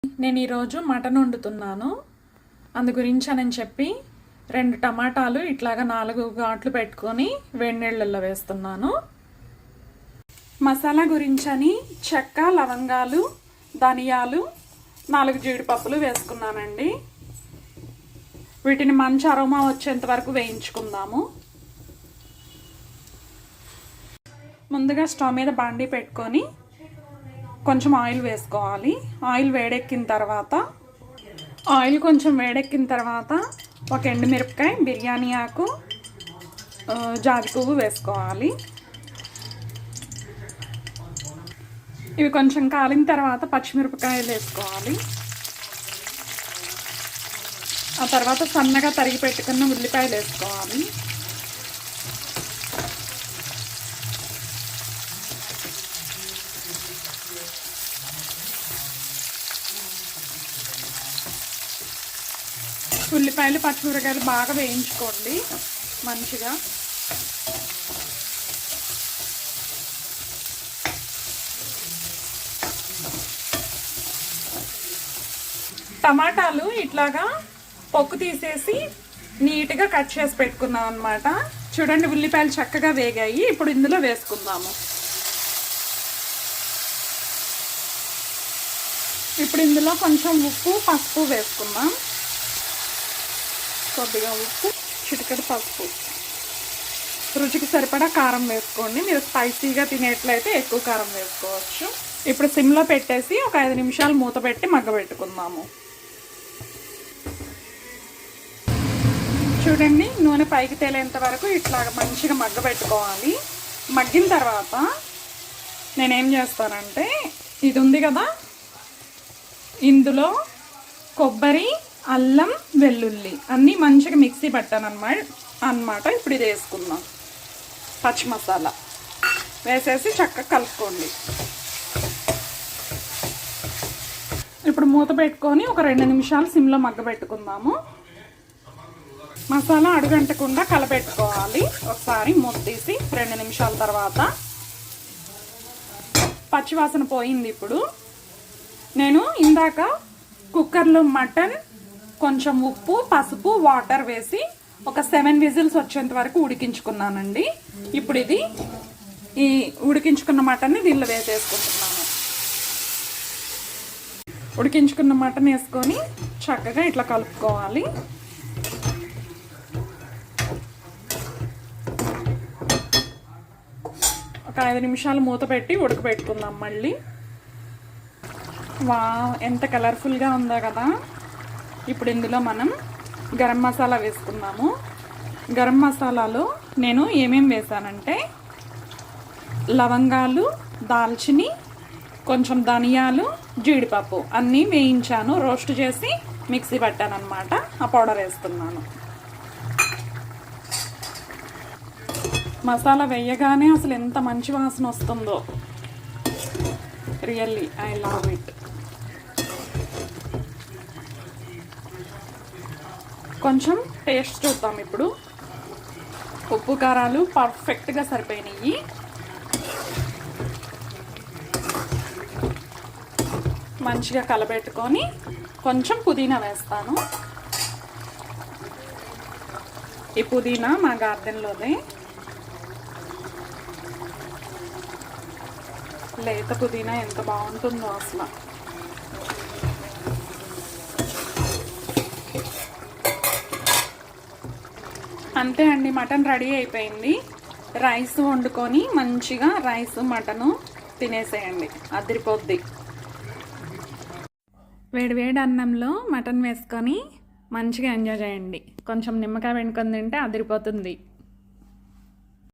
నేను ఈరోజు మటన్ వండుతున్నాను. అందు గురించని చెప్పి 2 టమాటాలు ఇట్లాగా 4 ఘాట్లు పెట్టుకొని వేడి నీళ్ళల్లో వేస్తున్నాను. మసాలా గురించని చెక్క, లవంగాలు, ధనియాలు, 4 జీడిపప్పులు వేసుకున్నానండి. వీటిని మంచి అరోమా వచ్చేంత వరకు వేయించుకుందాము. ముందుగా స్టవ్ మీద బాండీ పెట్టుకొని కొంచెం ఆయిల్ వేసుకోవాలి. ఆయిల్ వేడెక్కిన తర్వాత ఒక ఎండుమిరపకాయ, బిర్యానీ ఆకు, జాజి పువ్వు వేసుకోవాలి. ఇవి కొంచెం కాలిన తర్వాత పచ్చిమిరపకాయలు వేసుకోవాలి. ఆ తర్వాత సన్నగా తరిగి పెట్టుకున్న ఉల్లిపాయలు వేసుకోవాలి. ఉల్లిపాయలు, పచ్చిమిరపకాయలు బాగా వేయించుకోండి మంచిగా. టమాటాలు ఇట్లాగా పొక్కు తీసేసి నీట్గా కట్ చేసి పెట్టుకున్నాం అన్నమాట. చూడండి, ఉల్లిపాయలు చక్కగా వేగాయి. ఇప్పుడు ఇందులో వేసుకుందాము. ఇప్పుడు ఇందులో కొంచెం ఉప్పు, పసుపు వేసుకుందాం. కొద్దిగా ఉప్పు, చిటికెడు పసుపు, రుచికి సరిపడా కారం వేసుకోండి. మీరు స్పైసీగా తినేట్లయితే ఎక్కువ కారం వేసుకోవచ్చు. ఇప్పుడు సిమ్లో పెట్టేసి ఒక 5 నిమిషాలు మూత పెట్టి మగ్గబెట్టుకుందాము. చూడండి, నూనె పైకి తేలేంత వరకు ఇట్లా మంచిగా మగ్గబెట్టుకోవాలి. మగ్గిన తర్వాత నేనేం చేస్తానంటే, ఇది ఉంది కదా, ఇందులో కొబ్బరి, అల్లం, వెల్లుల్లి అన్నీ మంచిగా మిక్సీ పట్టాను అన్నమాట. ఇప్పుడు ఇది వేసుకుందాం. పచ్చి మసాలా వేసేసి చక్కగా కలుపుకోండి. ఇప్పుడు మూత పెట్టుకొని ఒక 2 నిమిషాలు సిమ్లో మగ్గబెట్టుకుందాము. మసాలా అడుగంటకుండా కలపెట్టుకోవాలి. ఒకసారి మూత తీసి 2 నిమిషాల తర్వాత పచ్చివాసన పోయింది. ఇప్పుడు నేను ఇందాక కుక్కర్లో మటన్, కొంచెం ఉప్పు, పసుపు, వాటర్ వేసి ఒక 7 విజిల్స్ వచ్చేంత వరకు ఉడికించుకున్నానండి. ఇప్పుడు ఈ ఉడికించుకున్న మటన్ని దీనిలో వేసేసుకుంటున్నాను. ఉడికించుకున్న మటన్ వేసుకొని చక్కగా ఇట్లా కలుపుకోవాలి. ఒక 5 నిమిషాలు మూత పెట్టి ఉడకబెట్టుకుందాం మళ్ళీ. ఎంత కలర్ఫుల్గా ఉందో కదా. ఇప్పుడు ఇందులో మనం గరం మసాలా వేసుకుందాము. గరం మసాలాలో నేను ఏమేమి వేసానంటే, లవంగాలు, దాల్చిని, కొంచెం ధనియాలు, జీడిపప్పు అన్నీ వేయించాను. రోస్ట్ చేసి మిక్సీ పట్టాను అన్నమాట. ఆ పౌడర్ వేస్తున్నాను. మసాలా వేయగానే అసలు ఎంత మంచి వాసన వస్తుందో. Really I love it. కొంచెం టేస్ట్ చూద్దాం ఇప్పుడు. ఉప్పు, కారాలు పర్ఫెక్ట్గా సరిపోయినాయి. మంచిగా కలబెట్టుకొని కొంచెం పుదీనా వేస్తాను. ఈ పుదీనా మా గార్డెన్లోనే లేత పుదీనా ఎంత బాగుంటుందో అసలు. అంతే అండి, మటన్ రెడీ అయిపోయింది. రైస్ వండుకొని మంచిగా రైస్, మటను తినేసేయండి. అదిరిపోద్ది. వేడివేడి అన్నంలో మటన్ వేసుకొని మంచిగా ఎంజాయ్ చేయండి. కొంచెం నిమ్మకాయ వెనుకొని తింటే అదిరిపోతుంది.